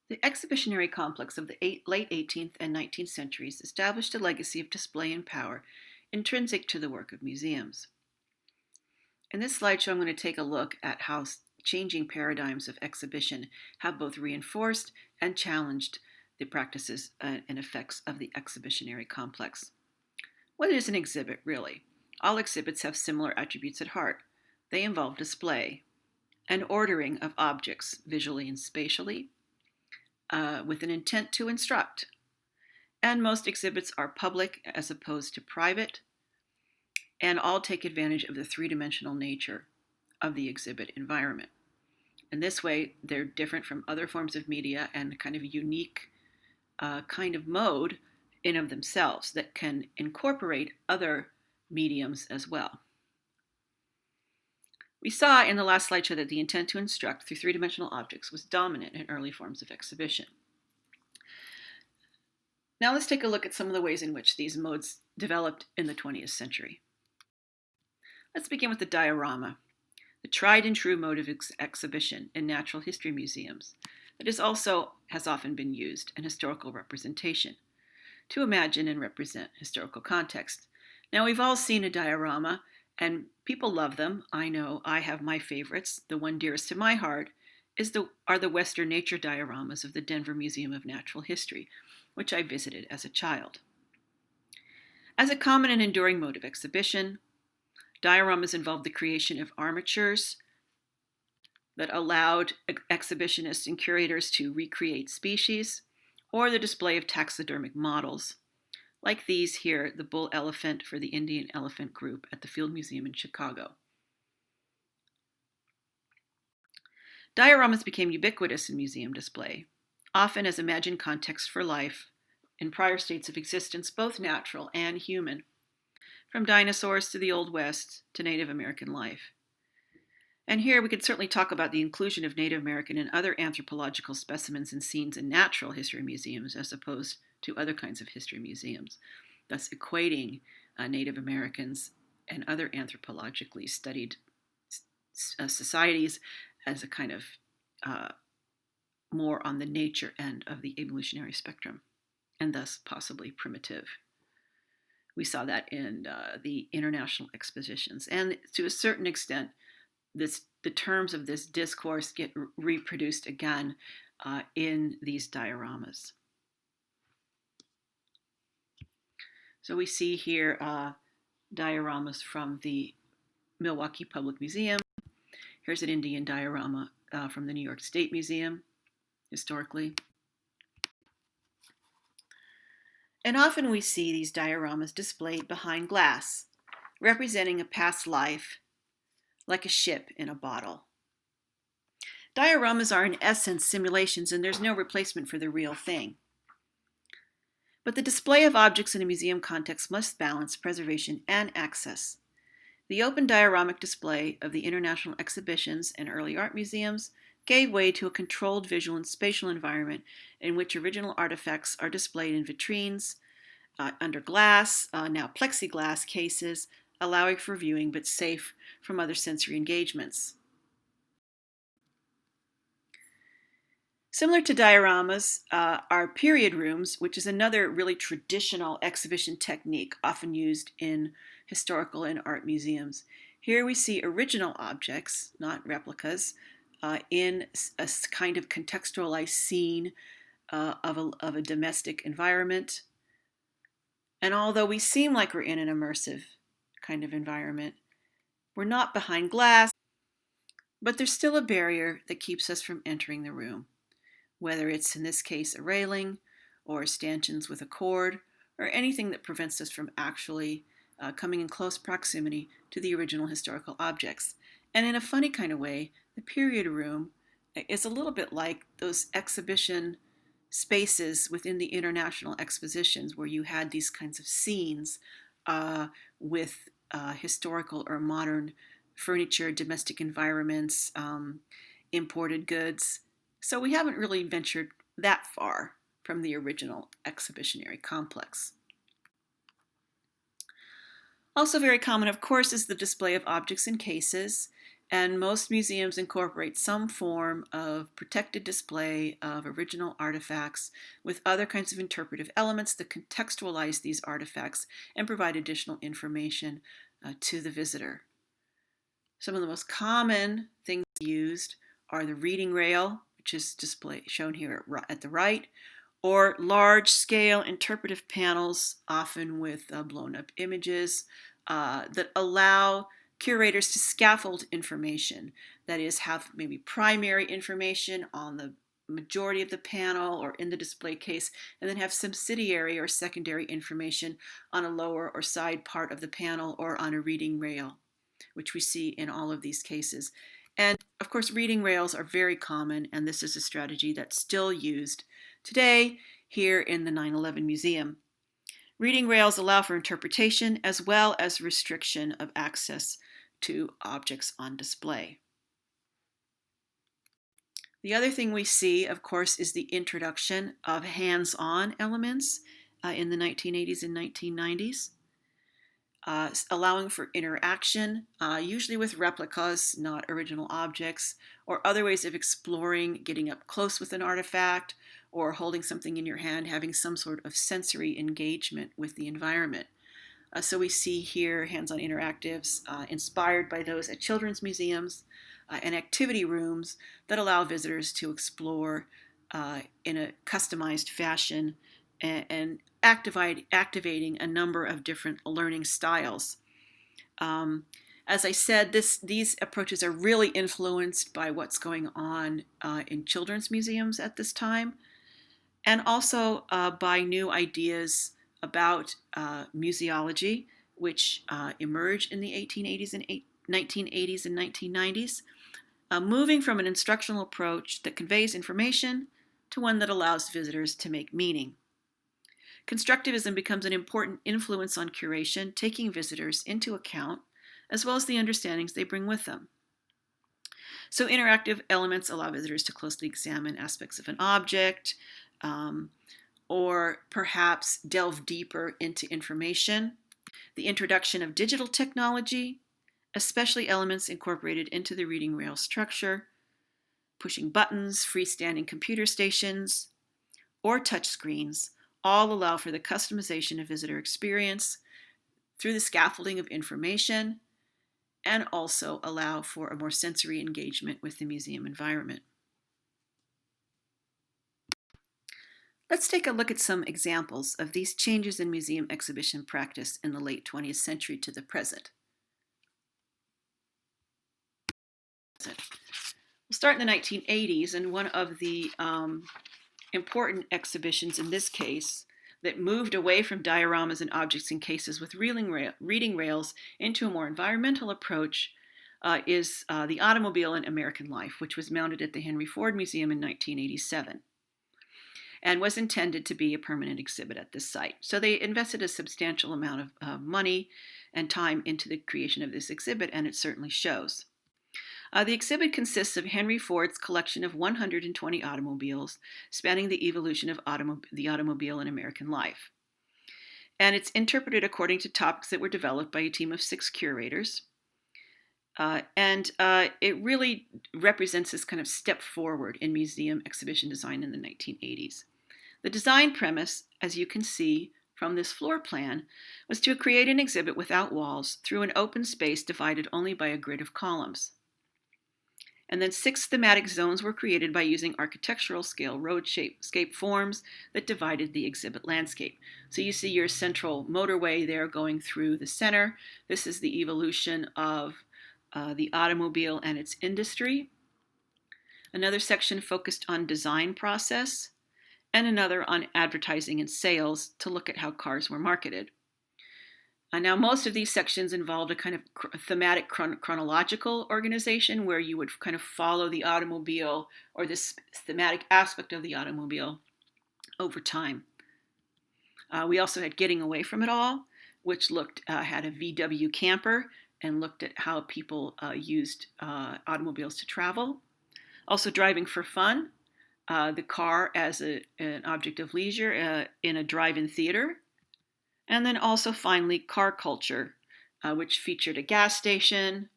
The exhibitionary complex of the late 18th and 19th centuries established a legacy of display and power intrinsic to the work of museums. In this slideshow, I'm going to take a look at how changing paradigms of exhibition have both reinforced and challenged the practices and effects of the exhibitionary complex. What is an exhibit, really? All exhibits have similar attributes at heart. They involve display, an ordering of objects visually and spatially, with an intent to instruct. And most exhibits are public as opposed to private, and all take advantage of the three-dimensional nature of the exhibit environment. In this way, they're different from other forms of media and kind of unique kind of mode in of themselves that can incorporate other mediums as well. We saw in the last slideshow that the intent to instruct through three-dimensional objects was dominant in early forms of exhibition. Now let's take a look at some of the ways in which these modes developed in the 20th century. Let's begin with the diorama, the tried and true mode of exhibition in natural history museums that has often been used in historical representation to imagine and represent historical context. Now we've all seen a diorama and people love them. I know I have my favorites. The one dearest to my heart are the Western nature dioramas of the Denver Museum of Natural History, which I visited as a child. As a common and enduring mode of exhibition, dioramas involved the creation of armatures that allowed exhibitionists and curators to recreate species, or the display of taxidermic models, like these here, the bull elephant for the Indian Elephant Group at the Field Museum in Chicago. Dioramas became ubiquitous in museum display, often as imagined context for life in prior states of existence, both natural and human, from dinosaurs to the Old West to Native American life. And here we could certainly talk about the inclusion of Native American and other anthropological specimens and scenes in natural history museums as opposed to other kinds of history museums, thus equating Native Americans and other anthropologically studied societies as a kind of more on the nature end of the evolutionary spectrum, and thus possibly primitive. We saw that in the international expositions. And to a certain extent, the terms of this discourse get reproduced again in these dioramas. So we see here dioramas from the Milwaukee Public Museum. Here's an Indian diorama from the New York State Museum, historically. And often we see these dioramas displayed behind glass, representing a past life, like a ship in a bottle. Dioramas are in essence simulations, and there's no replacement for the real thing. But the display of objects in a museum context must balance preservation and access. The open dioramic display of the international exhibitions and early art museums gave way to a controlled visual and spatial environment in which original artifacts are displayed in vitrines, under glass, now plexiglass cases, allowing for viewing but safe from other sensory engagements. Similar to dioramas are period rooms, which is another really traditional exhibition technique often used in historical and art museums. Here we see original objects, not replicas, in a kind of contextualized scene of a domestic environment. And although we seem like we're in an immersive kind of environment, we're not behind glass, but there's still a barrier that keeps us from entering the room, whether it's in this case a railing or stanchions with a cord or anything that prevents us from actually coming in close proximity to the original historical objects. And in a funny kind of way, the period room is a little bit like those exhibition spaces within the international expositions where you had these kinds of scenes with historical or modern furniture, domestic environments, imported goods. So we haven't really ventured that far from the original exhibitionary complex. Also very common, of course, is the display of objects in cases. And most museums incorporate some form of protected display of original artifacts with other kinds of interpretive elements that contextualize these artifacts and provide additional information to the visitor. Some of the most common things used are the reading rail, which is shown here at the right, or large-scale interpretive panels, often with blown-up images, that allow curators to scaffold information. That is, have maybe primary information on the majority of the panel or in the display case, and then have subsidiary or secondary information on a lower or side part of the panel or on a reading rail, which we see in all of these cases. And of course, reading rails are very common, and this is a strategy that's still used today here in the 9/11 Museum. Reading rails allow for interpretation as well as restriction of access to objects on display. The other thing we see, of course, is the introduction of hands-on elements in the 1980s and 1990s. Allowing for interaction, usually with replicas, not original objects, or other ways of exploring, getting up close with an artifact, or holding something in your hand, having some sort of sensory engagement with the environment. So we see here hands-on interactives inspired by those at children's museums and activity rooms that allow visitors to explore in a customized fashion and activating a number of different learning styles. As I said, these approaches are really influenced by what's going on in children's museums at this time, and also by new ideas about museology, which emerged in the 1880s and 1980s and 1990s, moving from an instructional approach that conveys information to one that allows visitors to make meaning. Constructivism becomes an important influence on curation, taking visitors into account, as well as the understandings they bring with them. So interactive elements allow visitors to closely examine aspects of an object, or perhaps delve deeper into information. The introduction of digital technology, especially elements incorporated into the reading rail structure, pushing buttons, freestanding computer stations, or touch screens, all allow for the customization of visitor experience through the scaffolding of information and also allow for a more sensory engagement with the museum environment. Let's take a look at some examples of these changes in museum exhibition practice in the late 20th century to the present. We'll start in the 1980s, and one of the important exhibitions in this case that moved away from dioramas and objects in cases with reading rails into a more environmental approach is the automobile in American life, which was mounted at the Henry Ford Museum in 1987 and was intended to be a permanent exhibit at this site. So they invested a substantial amount of money and time into the creation of this exhibit, and it certainly shows. The exhibit consists of Henry Ford's collection of 120 automobiles spanning the evolution of the automobile in American life. And it's interpreted according to topics that were developed by a team of 6 curators. It really represents this kind of step forward in museum exhibition design in the 1980s. The design premise, as you can see from this floor plan, was to create an exhibit without walls through an open space divided only by a grid of columns. And then 6 thematic zones were created by using architectural scale roadscape forms that divided the exhibit landscape. So you see your central motorway there going through the center. This is the evolution of the automobile and its industry. Another section focused on design process, and another on advertising and sales to look at how cars were marketed. Now, most of these sections involved a kind of thematic chronological organization where you would kind of follow the automobile or this thematic aspect of the automobile over time. We also had Getting Away from It All, which had a VW camper and looked at how people used automobiles to travel. Also Driving for Fun, the car as an object of leisure in a drive-in theater. And then also finally Car Culture, which featured a gas station,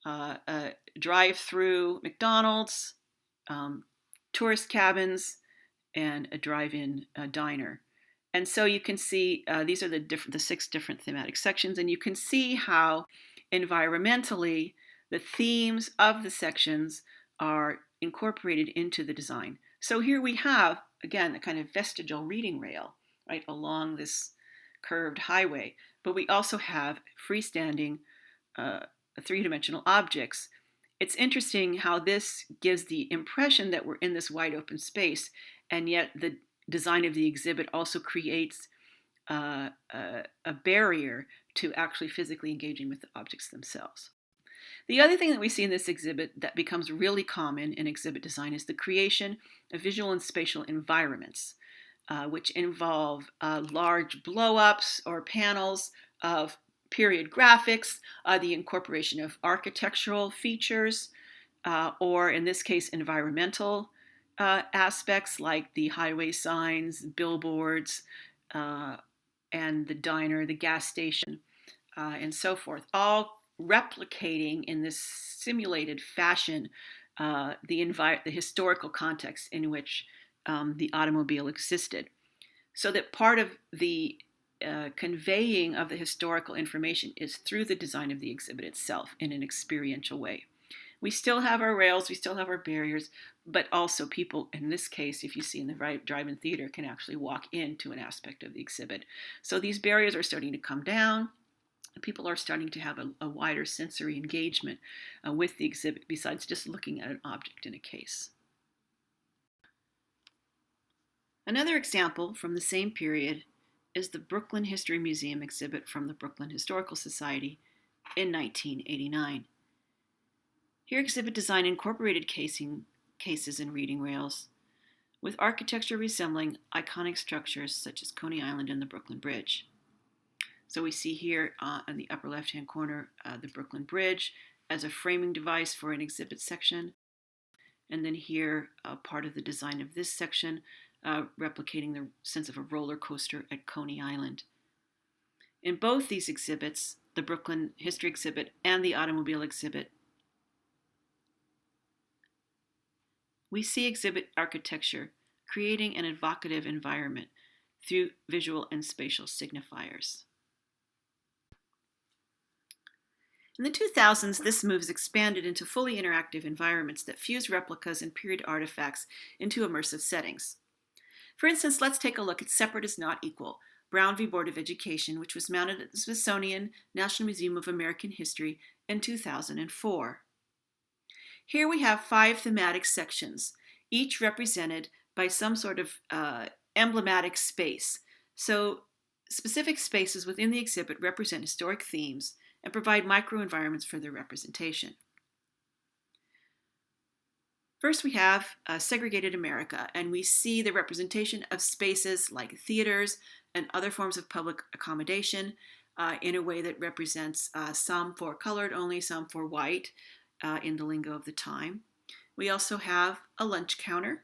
a drive-through McDonald's, tourist cabins, and a drive-in diner. And so you can see these are the 6 different thematic sections, and you can see how environmentally the themes of the sections are incorporated into the design. So here we have, again, a kind of vestigial reading rail, right, along this curved highway, but we also have freestanding three-dimensional objects. It's interesting how this gives the impression that we're in this wide open space, and yet the design of the exhibit also creates a barrier to actually physically engaging with the objects themselves. The other thing that we see in this exhibit that becomes really common in exhibit design is the creation of visual and spatial environments, which involve large blow-ups or panels of period graphics, the incorporation of architectural features, or in this case, environmental aspects like the highway signs, billboards, and the diner, the gas station, and so forth, all replicating in this simulated fashion the historical context in which the automobile existed. So that part of the conveying of the historical information is through the design of the exhibit itself in an experiential way. We still have our rails, we still have our barriers, but also people, in this case, if you see in the drive-in theater, can actually walk into an aspect of the exhibit. So these barriers are starting to come down. People are starting to have a wider sensory engagement with the exhibit besides just looking at an object in a case. Another example from the same period is the Brooklyn History Museum exhibit from the Brooklyn Historical Society in 1989. Here, exhibit design incorporated cases and reading rails with architecture resembling iconic structures such as Coney Island and the Brooklyn Bridge. So we see here in the upper left-hand corner the Brooklyn Bridge as a framing device for an exhibit section. And then here, part of the design of this section, replicating the sense of a roller coaster at Coney Island. In both these exhibits, the Brooklyn History exhibit and the automobile exhibit, we see exhibit architecture creating an evocative environment through visual and spatial signifiers. In the 2000s, this move has expanded into fully interactive environments that fuse replicas and period artifacts into immersive settings. For instance, let's take a look at Separate is Not Equal, Brown v. Board of Education, which was mounted at the Smithsonian National Museum of American History in 2004. Here we have 5 thematic sections, each represented by some sort of emblematic space. So specific spaces within the exhibit represent historic themes and provide microenvironments for their representation. First, we have Segregated America, and we see the representation of spaces like theaters and other forms of public accommodation in a way that represents some for colored only, some for white, in the lingo of the time. We also have a lunch counter,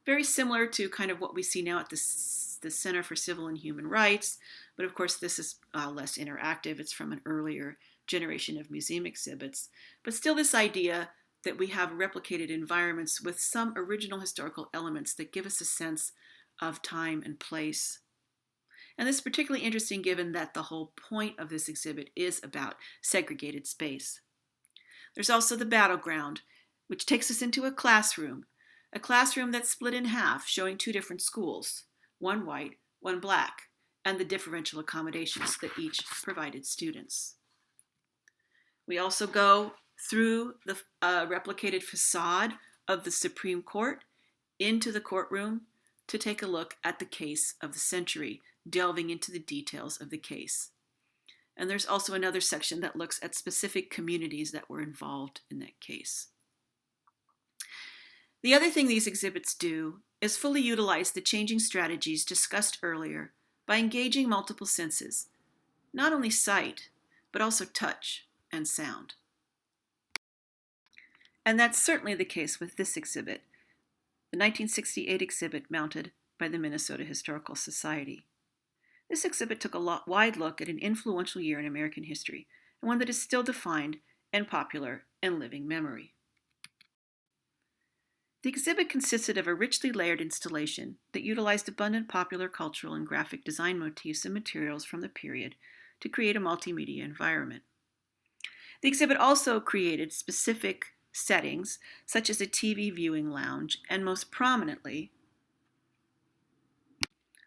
very similar to kind of what we see now at the Center for Civil and Human Rights, but of course this is less interactive. It's from an earlier generation of museum exhibits. But still this idea that we have replicated environments with some original historical elements that give us a sense of time and place. And this is particularly interesting given that the whole point of this exhibit is about segregated space. There's also the battleground, which takes us into a classroom that's split in half, showing 2 different schools, one white, one black, and the differential accommodations that each provided students. We also go through the replicated facade of the Supreme Court into the courtroom to take a look at the case of the century, delving into the details of the case. And there's also another section that looks at specific communities that were involved in that case. The other thing these exhibits do is fully utilize the changing strategies discussed earlier by engaging multiple senses, not only sight, but also touch and sound. And that's certainly the case with this exhibit, the 1968 exhibit mounted by the Minnesota Historical Society. This exhibit took a wide look at an influential year in American history, and one that is still defined and popular and living memory. The exhibit consisted of a richly layered installation that utilized abundant popular cultural and graphic design motifs and materials from the period to create a multimedia environment. The exhibit also created specific settings, such as a TV viewing lounge, and most prominently,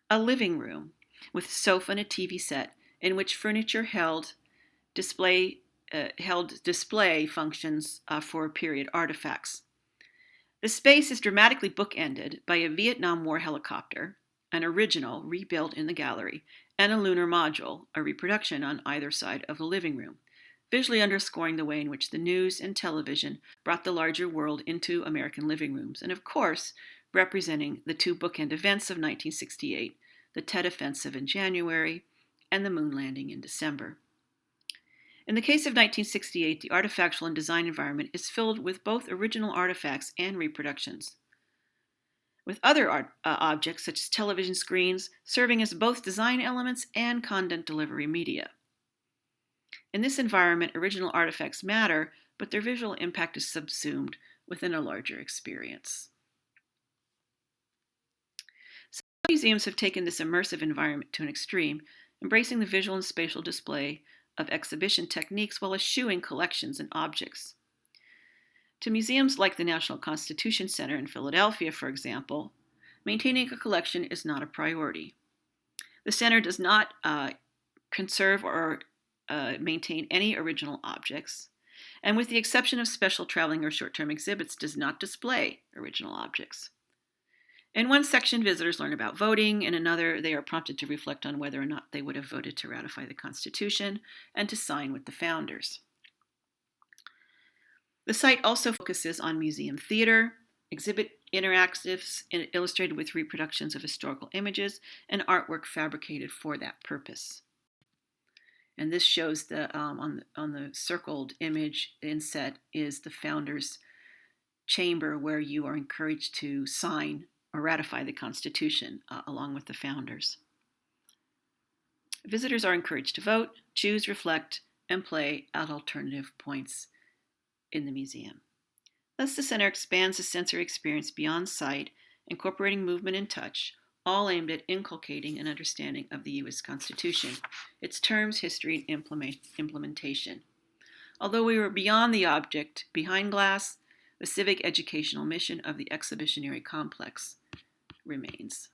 a living room with a sofa and a TV set in which furniture display, held display functions for period artifacts. The space is dramatically bookended by a Vietnam War helicopter, an original rebuilt in the gallery, and a lunar module, a reproduction on either side of the living room, visually underscoring the way in which the news and television brought the larger world into American living rooms, and of course, representing the two bookend events of 1968, the Tet Offensive in January and the moon landing in December. In the case of 1968, the artifactual and design environment is filled with both original artifacts and reproductions, with other objects such as television screens serving as both design elements and content delivery media. In this environment, original artifacts matter, but their visual impact is subsumed within a larger experience. Some museums have taken this immersive environment to an extreme, embracing the visual and spatial display of exhibition techniques while eschewing collections and objects. To museums like the National Constitution Center in Philadelphia, for example, maintaining a collection is not a priority. The center does not conserve or maintain any original objects, and with the exception of special traveling or short-term exhibits, does not display original objects. In one section, visitors learn about voting. In another, they are prompted to reflect on whether or not they would have voted to ratify the Constitution and to sign with the founders. The site also focuses on museum theater, exhibit interactives illustrated with reproductions of historical images, and artwork fabricated for that purpose. And this shows on the circled image inset is the founders' chamber where you are encouraged to sign or ratify the Constitution along with the founders. Visitors are encouraged to vote, choose, reflect, and play at alternative points in the museum. Thus, the center expands the sensory experience beyond sight, incorporating movement and touch, all aimed at inculcating an understanding of the U.S. Constitution, its terms, history, and implementation. Although we were beyond the object behind glass, the civic educational mission of the exhibitionary complex remains.